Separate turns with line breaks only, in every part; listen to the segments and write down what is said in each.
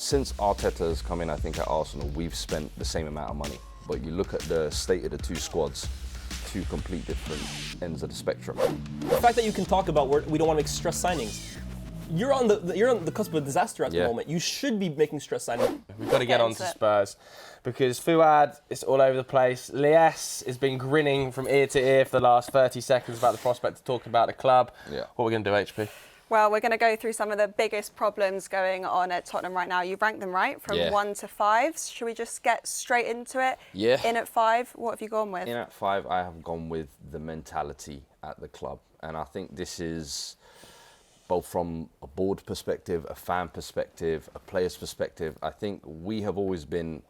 since Arteta has come in, I think at Arsenal, we've spent the same amount of money. But you look at the state of the two squads, two complete different ends of the spectrum.
The fact that you can talk about we don't want to make stress signings. You're on the cusp of a disaster at the moment. You should be making stress signings.
We've got to get on to Spurs because Fuad is all over the place. Lyes has been grinning from ear to ear for the last 30 seconds about the prospect of talking about the club.
Yeah.
What are we going to do, HP?
Well, we're going to go through some of the biggest problems going on at Tottenham right now. You've ranked them, right? From 1 to 5. Should we just get straight into it?
Yeah.
In at 5, what have you gone with?
In at 5, I have gone with the mentality at the club. And I think this is both from a board perspective, a fan perspective, a player's perspective. I think we have always been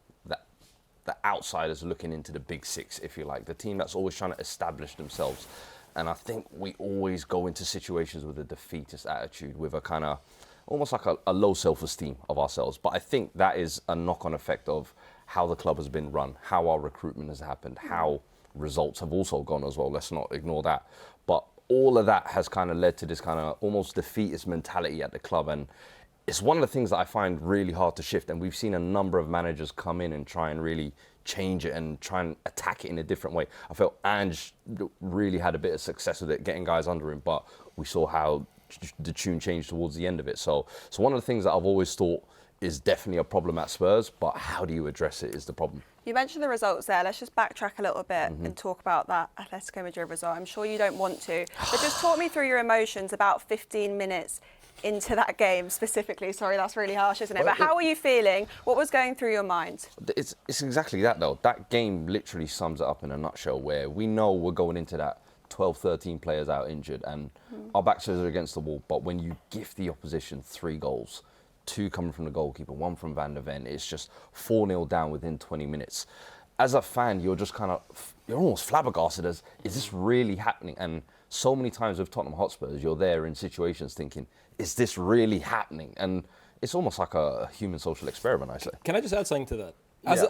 the outsiders looking into the big six, if you like. The team that's always trying to establish themselves. And I think we always go into situations with a defeatist attitude, with a kind of almost like a low self-esteem of ourselves. But I think that is a knock-on effect of how the club has been run, how our recruitment has happened, how results have also gone as well. Let's not ignore that. But all of that has kind of led to this kind of almost defeatist mentality at the club. And it's one of the things that I find really hard to shift. And we've seen a number of managers come in and try and really change it and try and attack it in a different way. I felt Ange really had a bit of success with it, getting guys under him, but we saw how the tune changed towards the end of it. So one of the things that I've always thought is definitely a problem at Spurs, but how do you address it is the problem.
You mentioned the results there. Let's just backtrack a little bit and talk about that Atletico Madrid result. I'm sure you don't want to, but just talk me through your emotions about 15 minutes into that game specifically. Sorry, that's really harsh, isn't it? But how were you feeling? What was going through your mind?
It's exactly that, though. That game literally sums it up in a nutshell, where we know we're going into that 12, 13 players out injured and our backs are against the wall. But when you gift the opposition 3 goals, 2 coming from the goalkeeper, 1 from Van der Ven, it's just 4-0 down within 20 minutes. As a fan, you're just you're almost flabbergasted as, is this really happening? And so many times with Tottenham Hotspurs, you're there in situations thinking, is this really happening? And it's almost like a human social experiment, I say.
Can I just add something to that?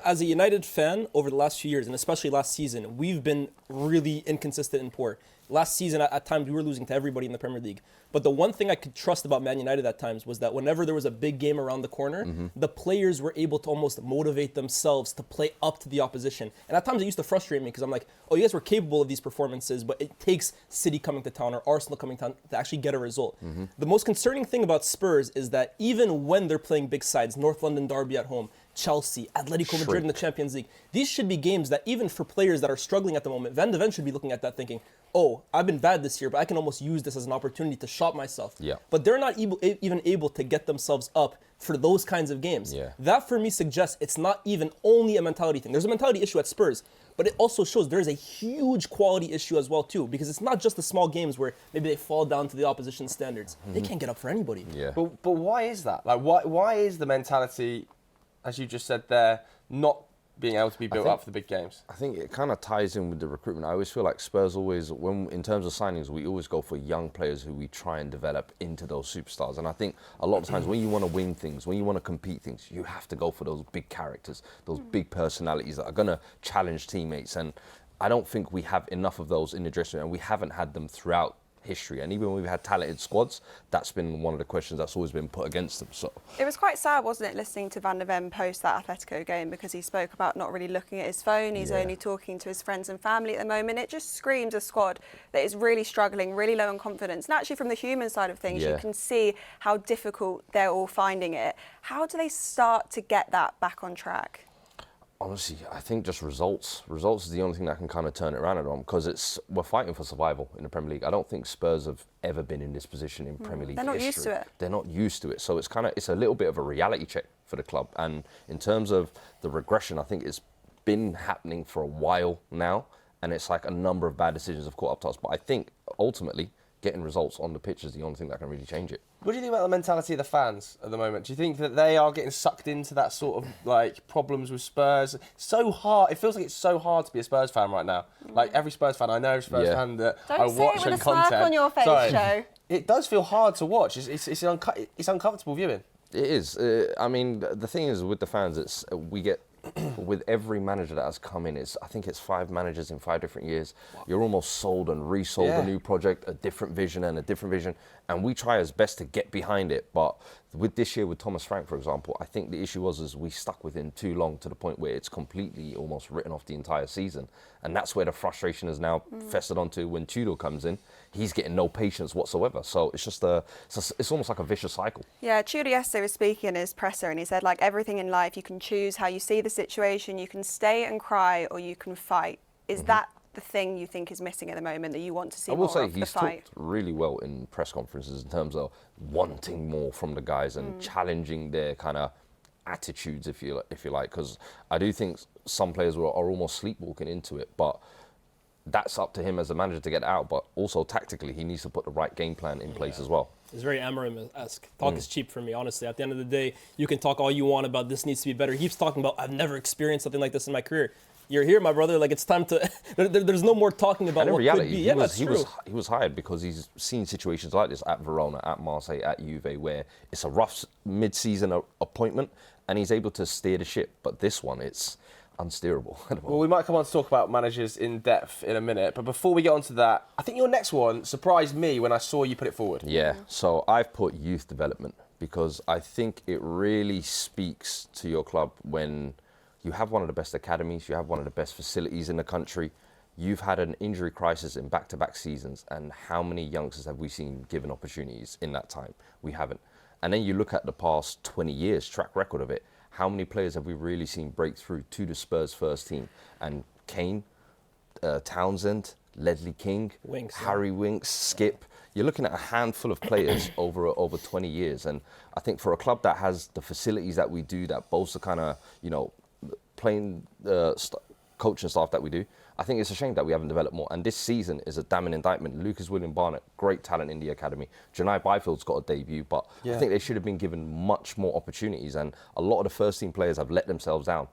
As a United fan, over the last few years, and especially last season, we've been really inconsistent and poor. Last season, at times, we were losing to everybody in the Premier League. But the one thing I could trust about Man United at times was that whenever there was a big game around the corner, the players were able to almost motivate themselves to play up to the opposition. And at times, it used to frustrate me because I'm like, oh, you guys were capable of these performances, but it takes City coming to town or Arsenal coming to town to actually get a result. The most concerning thing about Spurs is that even when they're playing big sides, North London derby at home, Chelsea, Atletico Madrid in the Champions League. These should be games that even for players that are struggling at the moment, Van de Ven should be looking at that thinking, oh, I've been bad this year, but I can almost use this as an opportunity to shop myself.
Yeah.
But they're not even able to get themselves up for those kinds of games.
Yeah.
That for me suggests it's not even only a mentality thing. There's a mentality issue at Spurs, but it also shows there's a huge quality issue as well too, because it's not just the small games where maybe they fall down to the opposition standards. They can't get up for anybody.
Yeah.
But why is that? Like, why is the mentality, as you just said there, not being able to be built up for the big games?
I think it kind of ties in with the recruitment. I always feel like Spurs in terms of signings, we always go for young players who we try and develop into those superstars. And I think a lot of times when you want to win things, when you want to compete things, you have to go for those big characters, those big personalities that are going to challenge teammates. And I don't think we have enough of those in the dressing room, and we haven't had them throughout history. And even when we've had talented squads, that's been one of the questions that's always been put against them. So
it was quite sad, wasn't it, listening to Van der Ven post that Atletico game, because he spoke about not really looking at his phone. He's only talking to his friends and family at the moment. It just screams a squad that is really struggling, really low on confidence. And actually from the human side of things, you can see how difficult they're all finding it. How do they start to get that back on track?
Honestly, I think just results. Results is the only thing that can kind of turn it around at them, because we're fighting for survival in the Premier League. I don't think Spurs have ever been in this position in Premier League history.
They're not used to it.
They're not used to it. So it's a little bit of a reality check for the club. And in terms of the regression, I think it's been happening for a while now. And it's like a number of bad decisions have caught up to us. But I think ultimately getting results on the pitch is the only thing that can really change it.
What do you think about the mentality of the fans at the moment? Do you think that they are getting sucked into that sort of like problems with Spurs? So hard. It feels like it's so hard to be a Spurs fan right now. Like every Spurs fan I know, Spurs fan that I watch and content.
Don't say it with a smirk on your face, Joe.
It does feel hard to watch. It's uncomfortable viewing.
It is. I mean, the thing is with the fans, we get with every manager that has come in, I think it's 5 managers in 5 different years. Wow. You're almost sold and resold a new project, a different vision and a different vision. And we try as best to get behind it. But with this year with Thomas Frank, for example, I think the issue was is we stuck with him too long to the point where it's completely almost written off the entire season. And that's where the frustration is now festered onto when Tudor comes in. He's getting no patience whatsoever. So it's just it's almost like a vicious cycle.
Yeah, Tudor yesterday was speaking in his presser and he said, like, everything in life, you can choose how you see the situation. You can stay and cry or you can fight. Is that the thing you think is missing at the moment, that you want to see more of the fight?
I will say he's talked really well in press conferences in terms of wanting more from the guys and challenging their kind of attitudes, if you like, because I do think some players are almost sleepwalking into it, but that's up to him as a manager to get out. But also tactically, he needs to put the right game plan in place as well.
It's very Amarim-esque. Talk is cheap for me, honestly. At the end of the day, you can talk all you want about this needs to be better. He keeps talking about, I've never experienced something like this in my career. You're here, my brother. Like, it's time to. There's no more talking about what
reality,
could be. Yeah, that's true.
He was hired because he's seen situations like this at Verona, at Marseille, at Juve, where it's a rough mid-season appointment, and he's able to steer the ship. But this one, it's unsteerable.
Well, we might come on to talk about managers in depth in a minute, but before we get onto that, I think your next one surprised me when I saw you put it forward.
Yeah, so I've put youth development because I think it really speaks to your club when you have one of the best academies, you have one of the best facilities in the country, you've had an injury crisis in back-to-back seasons, and how many youngsters have we seen given opportunities in that time? We haven't. And then you look at the past 20 years, track record of it, how many players have we really seen break through to the Spurs first team? And Kane, Townsend, Ledley King, Harry Winks, Skip. You're looking at a handful of players over 20 years. And I think for a club that has the facilities that we do, that boasts the kind of, playing coaching staff that we do, I think it's a shame that we haven't developed more. And this season is a damning indictment. Lucas William-Barnett, great talent in the academy. Janai Byfield's got a debut, but I think they should have been given much more opportunities. And a lot of the first team players have let themselves down.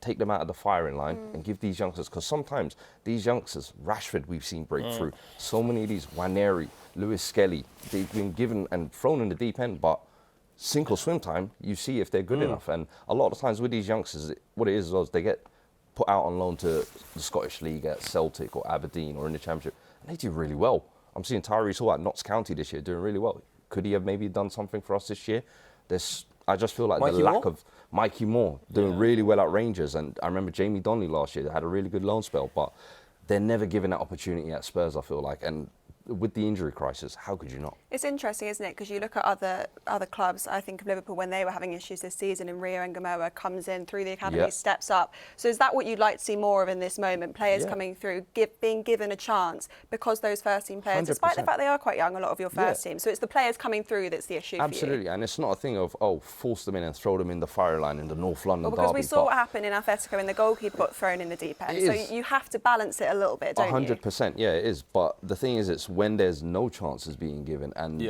Take them out of the firing line and give these youngsters, because sometimes these youngsters, Rashford, we've seen break through. So many of these, Waneri, Lewis Skelly, they've been given and thrown in the deep end, but sink or swim time, you see if they're good enough. And a lot of times with these youngsters, what it is they get put out on loan to the Scottish League at Celtic or Aberdeen or in the Championship, and they do really well. I'm seeing Tyrese Hall at Notts County this year doing really well. Could he have maybe done something for us this year? I just feel like the lack of Mikey Moore doing really well at Rangers, and I remember Jamie Donnelly last year that had a really good loan spell, but they're never given that opportunity at Spurs, I feel like. And with the injury crisis, how could you not?
It's interesting, isn't it? Because you look at other clubs. I think of Liverpool when they were having issues this season, and Rio Ngamoa comes in through the academy, steps up. So is that what you'd like to see more of in this moment? Players coming through, being given a chance, because those first team players,
100%.
despite the fact they are quite young, a lot of your first team. So it's the players coming through that's the issue.
Absolutely,
for you.
And it's not a thing of force them in and throw them in the fire line in the North London
because
derby.
we saw what happened in Atletico, and the goalkeeper got thrown in the deep end. So you have to balance it a little bit, don't you?
100%, yeah, it is. But the thing is, it's when there's no chances being given, and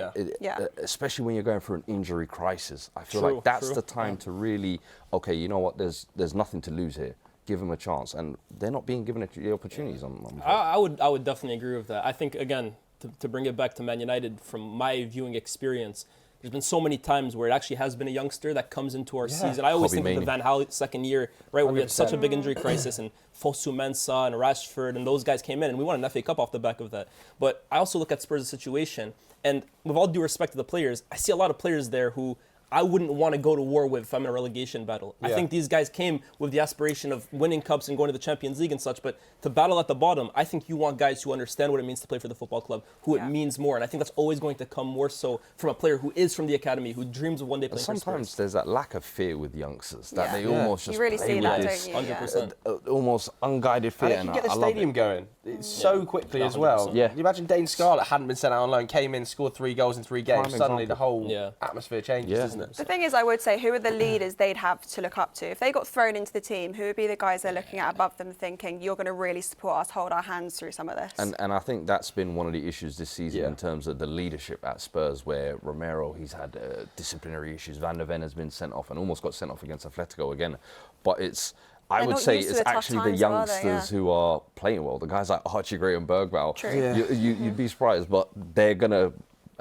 especially when you're going through an injury crisis, I feel like that's the time to really, okay, you know what, there's nothing to lose here. Give them a chance, and they're not being given the opportunities.
I would definitely agree with that. I think, again, to bring it back to Man United, from my viewing experience, there's been so many times where it actually has been a youngster that comes into our season. I always think of the Van Gaal second year, right, where we had such a big injury crisis, and Fosu Mensah and Rashford and those guys came in, and we won an FA Cup off the back of that. But I also look at Spurs' situation, and with all due respect to the players, I see a lot of players there who I wouldn't want to go to war with if I'm in a relegation battle. I think these guys came with the aspiration of winning cups and going to the Champions League and such, but to battle at the bottom, I think you want guys who understand what it means to play for the football club, who it means more, and I think that's always going to come more so from a player who is from the academy, who dreams of one day playing for Spurs.
Sometimes there's that lack of fear with youngsters, that they almost just
you really
play
see
with
that,
this
don't you?
100%.
Almost unguided fear.
And it can get the stadium going so quickly as well.
Yeah.
You imagine Dane Scarlett hadn't been sent out on loan, came in, scored 3 goals in 3 games. Suddenly the whole atmosphere changes, doesn't it?
The thing is, I would say, who are the leaders they'd have to look up to? If they got thrown into the team, who would be the guys they're looking at above them thinking, you're going to really support us, hold our hands through some of this?
And I think that's been one of the issues this season in terms of the leadership at Spurs, where Romero, he's had disciplinary issues. Van der Ven has been sent off and almost got sent off against Atletico again. But I would say it's actually the youngsters who are playing well. The guys like Archie Gray and Bergvall, you'd be surprised, but they're going to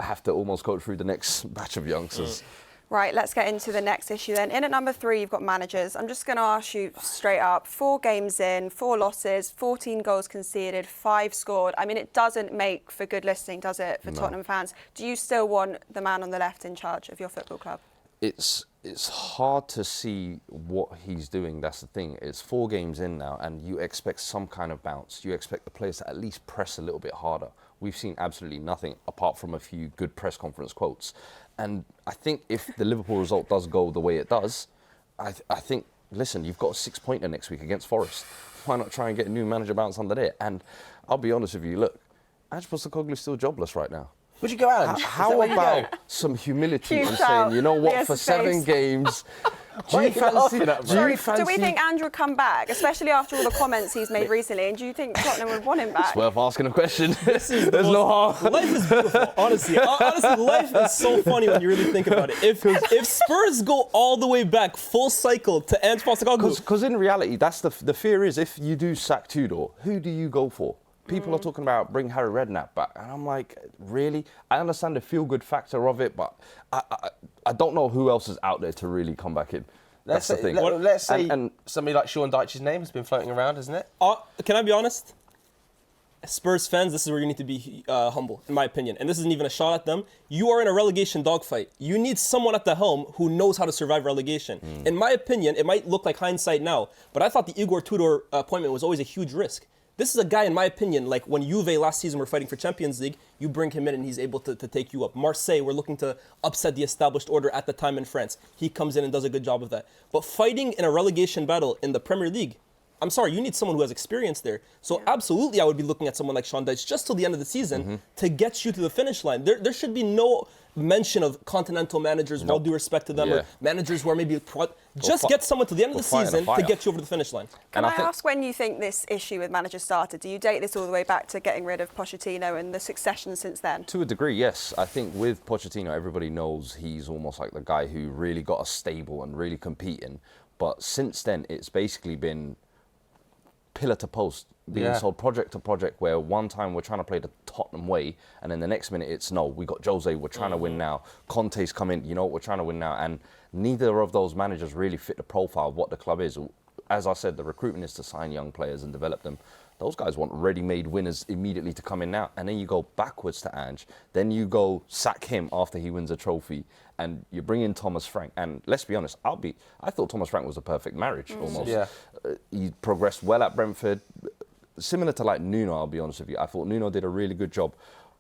have to almost coach through the next batch of youngsters.
Right, let's get into the next issue then. In at number 3, you've got managers. I'm just going to ask you straight up, 4 games in, 4 losses, 14 goals conceded, 5 scored. I mean, it doesn't make for good listening, does it, for Tottenham fans? Do you still want the man on the left in charge of your football club?
it's hard to see what he's doing. That's the thing. It's 4 games in now, and you expect some kind of bounce. You expect the players to at least press a little bit harder. We've seen absolutely nothing apart from a few good press conference quotes. And I think if the Liverpool result does go the way it does, I think, listen, you've got a 6-pointer next week against Forest. Why not try and get a new manager bounce under there? And I'll be honest with you, look, Ange Postecoglou's still jobless right now.
Would you go out?
How about some humility and saying, you know what, for 7 games, do we
think Andrew would come back, especially after all the comments he's made recently? And do you think Tottenham would want him back?
It's worth asking a question.
There's no harm. Life is beautiful, honestly. Honestly, life is so funny when you really think about it. If Spurs go all the way back, full cycle to Ange Postecoglou,
because in reality, that's the fear is if you do sack Tudor, who do you go for? People are talking about bring Harry Redknapp back, and I'm like, really? I understand the feel-good factor of it, but I don't know who else is out there to really come back in. That's the thing.
Let's say somebody like Sean Dyche's name has been floating around, hasn't it?
Can I be honest? Spurs fans, this is where you need to be humble, in my opinion. And this isn't even a shot at them. You are in a relegation dogfight. You need someone at the helm who knows how to survive relegation. In my opinion, it might look like hindsight now, but I thought the Igor Tudor appointment was always a huge risk. This is a guy, in my opinion, like when Juve last season were fighting for Champions League, you bring him in and he's able to take you up. Marseille were looking to upset the established order at the time in France. He comes in and does a good job of that. But fighting in a relegation battle in the Premier League, I'm sorry, you need someone who has experience there. So absolutely, I would be looking at someone like Sean Dyche just till the end of the season to get you to the finish line. There should be no mention of continental managers, with all due respect to them, or managers who are maybe... Just get someone to the end of the season to get you over the finish line.
Can I ask when you think this issue with managers started? Do you date this all the way back to getting rid of Pochettino and the succession since then?
To a degree, yes. I think with Pochettino, everybody knows he's almost like the guy who really got us stable and really competing. But since then, it's basically been pillar to post, being sold project to project, where one time we're trying to play the Tottenham way, and then the next minute it's, no, we got Jose, we're trying to win now. Conte's come in, you know what, we're trying to win now. And neither of those managers really fit the profile of what the club is. As I said, the recruitment is to sign young players and develop them. Those guys want ready-made winners immediately to come in now. And then you go backwards to Ange. Then you go sack him after he wins a trophy. And you bring in Thomas Frank. And let's be honest, I thought Thomas Frank was a perfect marriage, almost. Yeah. He progressed well at Brentford. Similar to like Nuno, I'll be honest with you. I thought Nuno did a really good job.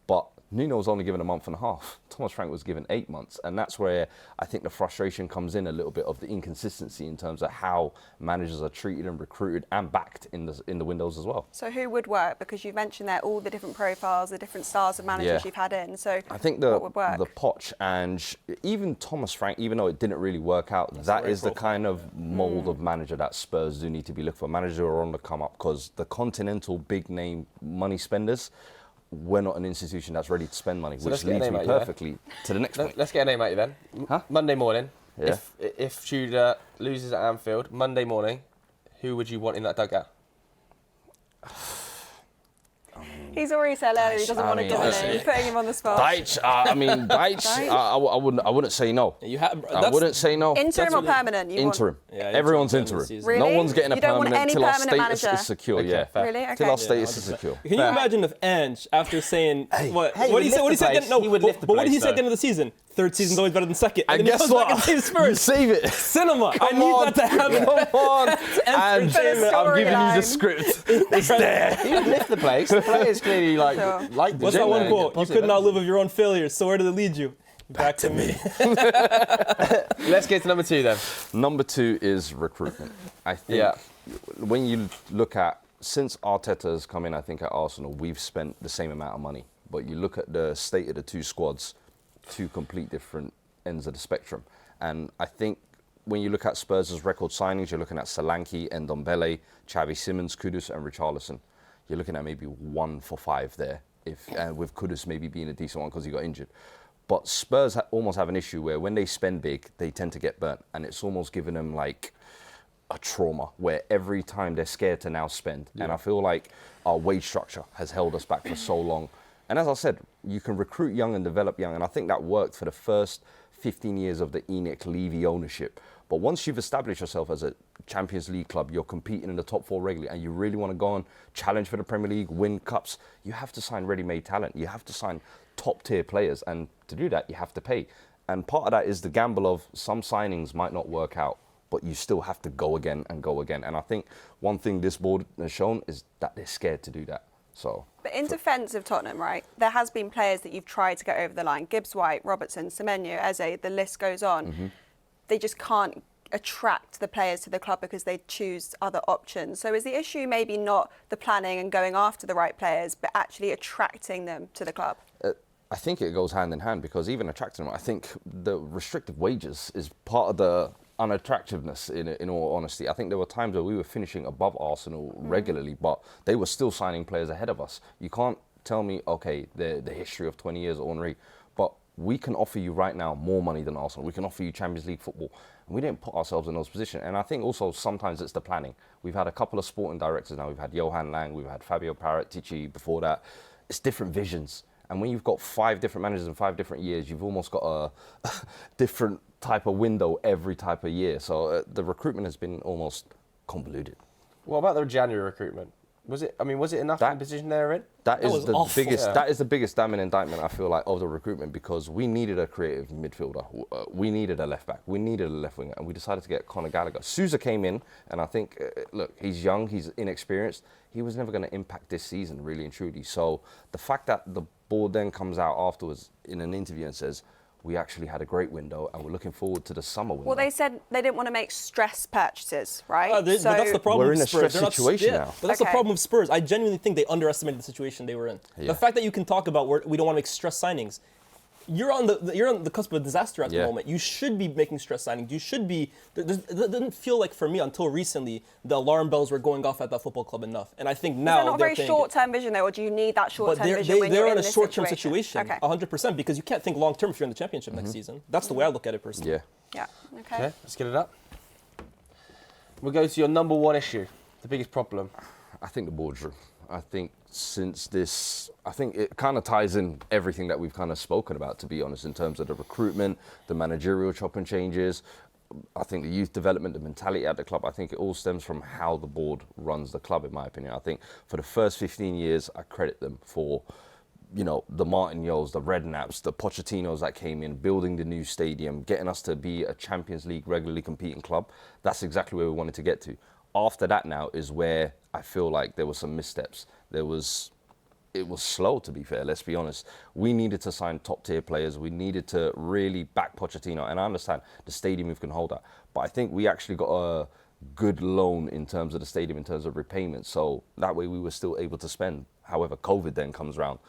But Nuno was only given a month and a half. Thomas Frank was given 8 months. And that's where I think the frustration comes in a little bit of the inconsistency in terms of how managers are treated and recruited and backed in the windows as well.
So who would work? Because you've mentioned there all the different profiles, the different styles of managers you've had in. So
I think
what would work?
The Poch and even Thomas Frank, even though it didn't really work out, that is the kind of mould of manager that Spurs do need to be looking for. Managers who are on the come up, because the continental big name money spenders, we're not an institution that's ready to spend money,
so
which leads me perfectly to the next point.
Let's get a name out you then. Monday morning, if Tudor loses at Anfield, Monday morning, who would you want in that dugout?
He's already said earlier he doesn't want to give a name. You're putting him on the spot.
Dyche, I wouldn't say no. I wouldn't say no.
Interim or permanent?
Interim. Everyone's interim.
Really?
No one's getting a permanent until our status
manager?
is secure.
Really? Okay.
Until our status is secure.
Can you imagine if Ange, after saying what did he say? What did he say at the end of the season? Third season's always better than second.
And guess what?
Back and Spurs.
Save it.
Cinema. I need that to happen.
Come on. And I'm giving you the script. It's there.
He would lift the place. The players clearly like the
What's that one quote? You could not live with your own failures. So where did it lead you? Back to me.
Let's get to number 2 then.
Number 2 is recruitment. I think when you look at, since Arteta has come in, I think at Arsenal, we've spent the same amount of money. But you look at the state of the 2 squads, 2 complete different ends of the spectrum. And I think when you look at Spurs' record signings, you're looking at Solanke, Ndombele, Xavi Simons, Kudus and Richarlison. You're looking at maybe 1 for 5 there, with Kudus maybe being a decent one because he got injured. But Spurs almost have an issue where when they spend big, they tend to get burnt. And it's almost given them like a trauma where every time they're scared to now spend. And I feel like our wage structure has held us back for so long. And as I said, you can recruit young and develop young. And I think that worked for the first 15 years of the Enoch Levy ownership. But once you've established yourself as a Champions League club, you're competing in the top 4 regularly, and you really want to go on, challenge for the Premier League, win cups, you have to sign ready-made talent. You have to sign top-tier players. And to do that, you have to pay. And part of that is the gamble of some signings might not work out, but you still have to go again and go again. And I think one thing this board has shown is that they're scared to do that. So,
but in defence of Tottenham, right, there has been players that you've tried to get over the line. Gibbs-White, Robertson, Semenyo, Eze, the list goes on. They just can't attract the players to the club because they choose other options. So is the issue maybe not the planning and going after the right players, but actually attracting them to the club?
I think it goes hand in hand, because even attracting them, I think the restrictive wages is part of the unattractiveness, in all honesty. I think there were times where we were finishing above Arsenal regularly, but they were still signing players ahead of us. You can't tell me, okay, the history of 20 years ornery, but we can offer you right now more money than Arsenal. We can offer you Champions League football. And we didn't put ourselves in those positions. And I think also sometimes it's the planning. We've had a couple of sporting directors now. We've had Johan Lang, we've had Fabio Paratici before that. It's different visions. And when you've got 5 different managers in 5 different years, you've almost got a different type of window every type of year. So the recruitment has been almost convoluted.
What about the January recruitment? Was it enough in the position they're in?
That is the
awful.
biggest. Yeah. That is the biggest damning indictment, I feel like, of the recruitment, because we needed a creative midfielder, we needed a left back, we needed a left winger, and we decided to get Conor Gallagher. Sousa came in, and I think, look, he's young, he's inexperienced. He was never going to impact this season, really and truly. So the fact that the board then comes out afterwards in an interview and says, we actually had a great window and we're looking forward to the summer window.
Well, they said they didn't want to make stress purchases, right?
But that's the problem.
We're
with
in a
Spurs.
stress situation now.
But that's the problem with Spurs. I genuinely think they underestimated the situation they were in. Yeah. The fact that you can talk about we don't want to make stress signings. You're on the cusp of a disaster at the moment. You should be making stress signings. You should be. It didn't feel like, for me, until recently, the alarm bells were going off at that football club enough. And I think now
they're not a very short-term vision, though, or do you need that short-term vision when you're in this situation?
They're in a short-term situation, 100%, because you can't think long-term if you're in the championship next season. That's the way I look at it personally.
Yeah. Okay.
Let's get it up. We'll go to your number one issue, the biggest problem.
I think the boardroom. I think since this, I think it kind of ties in everything that we've kind of spoken about, to be honest, in terms of the recruitment, the managerial chop and changes. I think the youth development, the mentality at the club, I think it all stems from how the board runs the club, in my opinion. I think for the first 15 years, I credit them for, the Martignols, the Redknaps, the Pochettinos that came in, building the new stadium, getting us to be a Champions League regularly competing club. That's exactly where we wanted to get to. After that now is where I feel like there were some missteps. It was slow, to be fair, let's be honest. We needed to sign top-tier players. We needed to really back Pochettino. And I understand the stadium can hold that. But I think we actually got a good loan in terms of the stadium, in terms of repayment. So that way we were still able to spend. However, COVID then comes around.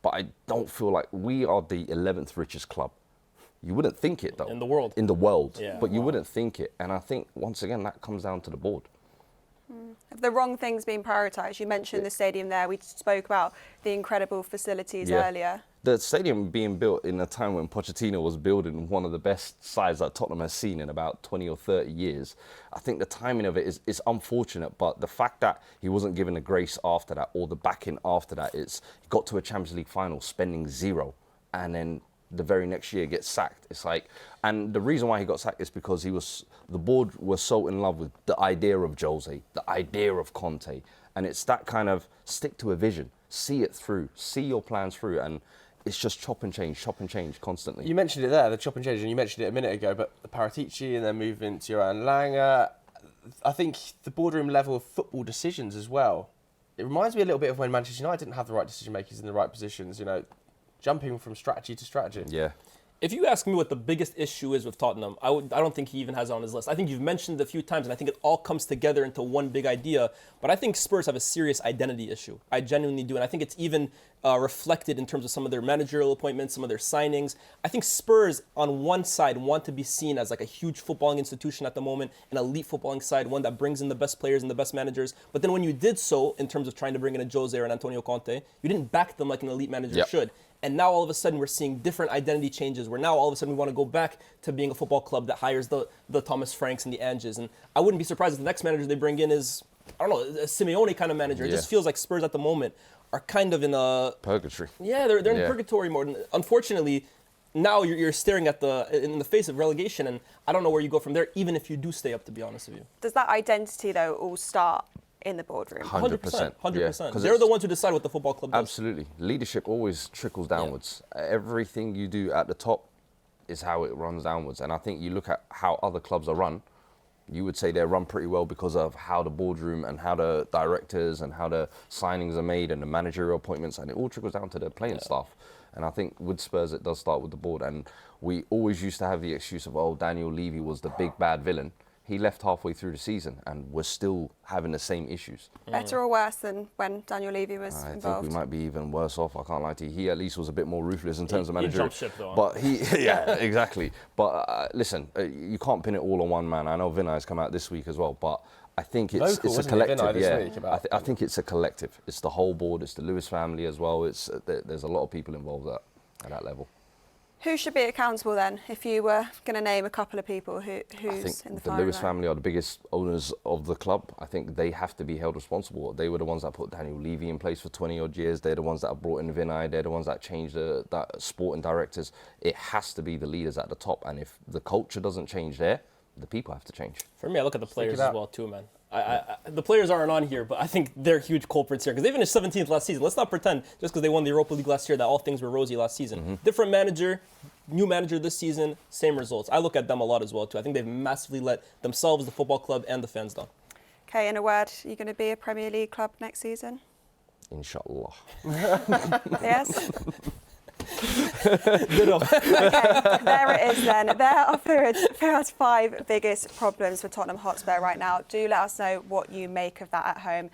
But I don't feel like we are the 11th richest club. You wouldn't think it, though.
In the world.
In the world.
Yeah,
but you wouldn't think it. And I think, once again, that comes down to the board.
Have the wrong things been prioritised? You mentioned the stadium there. We spoke about the incredible facilities earlier.
The stadium being built in a time when Pochettino was building one of the best sides that Tottenham has seen in about 20 or 30 years. I think the timing of it is unfortunate, but the fact that he wasn't given the grace after that, or the backing after that, he got to a Champions League final spending 0, and then the very next year gets sacked. It's like, and the reason why he got sacked is because the board was so in love with the idea of Jose, the idea of Conte, and it's that kind of stick to a vision, see it through, see your plans through, and it's just chop and change constantly.
You mentioned it there, the chop and change, and you mentioned it a minute ago, but the Paratici and then moving to Johan Langer, I think the boardroom level of football decisions as well. It reminds me a little bit of when Manchester United didn't have the right decision makers in the right positions, jumping from strategy to strategy.
Yeah.
If you ask me what the biggest issue is with Tottenham, I don't think he even has it on his list. I think you've mentioned it a few times, and I think it all comes together into one big idea. But I think Spurs have a serious identity issue. I genuinely do. And I think it's even reflected in terms of some of their managerial appointments, some of their signings. I think Spurs, on one side, want to be seen as like a huge footballing institution at the moment, an elite footballing side, one that brings in the best players and the best managers. But then when you did so, in terms of trying to bring in a Jose or an Antonio Conte, you didn't back them like an elite manager should. And now all of a sudden we're seeing different identity changes, where now all of a sudden we want to go back to being a football club that hires the Thomas Franks and the Anges. And I wouldn't be surprised if the next manager they bring in is, I don't know, a Simeone kind of manager. It just feels like Spurs at the moment are kind of in a...
purgatory.
Yeah, they're in purgatory mode. And unfortunately, now you're staring at in the face of relegation, and I don't know where you go from there, even if you do stay up, to be honest with you.
Does that identity, though, all start in the boardroom?
100%.
100%. Yeah, they're the ones who decide what the football club does.
Absolutely. Leadership always trickles downwards. Everything you do at the top is how it runs downwards. And I think you look at how other clubs are run, you would say they're run pretty well because of how the boardroom and how the directors and how the signings are made and the managerial appointments, and it all trickles down to the playing staff. And I think with Spurs, it does start with the board. And we always used to have the excuse of, oh, Daniel Levy was the big bad villain. He left halfway through the season and we're still having the same issues.
Better or worse than when Daniel Levy was involved?
I think we might be even worse off. I can't lie to you. He at least was a bit more ruthless in terms of managerial.
He jumped ship though.
But yeah, exactly. But listen, you can't pin it all on one man. I know Vinay's come out this week as well, but I think it's a collective. I think it's a collective. It's the whole board. It's the Lewis family as well. There's a lot of people involved at that level.
Who should be accountable then, if you were going to name a couple of people who's
I think
in the
the
firing
Lewis
line?
family are the biggest owners of the club. I think they have to be held responsible. They were the ones that put Daniel Levy in place for 20 odd years. They're the ones that have brought in Vinay. They're the ones that changed that sporting directors. It has to be the leaders at the top. And if the culture doesn't change there, the people have to change.
For me, I look at the players as well too, man. The players aren't on here, but I think they're huge culprits here because they finished 17th last season. Let's not pretend just because they won the Europa League last year that all things were rosy last season. Different manager, new manager this season, same results. I look at them a lot as well too. I think they've massively let themselves, the football club, and the fans down.
Okay, in a word, are you going to be a Premier League club next season?
Inshallah.
Yes?
Good enough.
Okay, there it is then. There are Fuad's 5 biggest problems for Tottenham Hotspur right now. Do let us know what you make of that at home.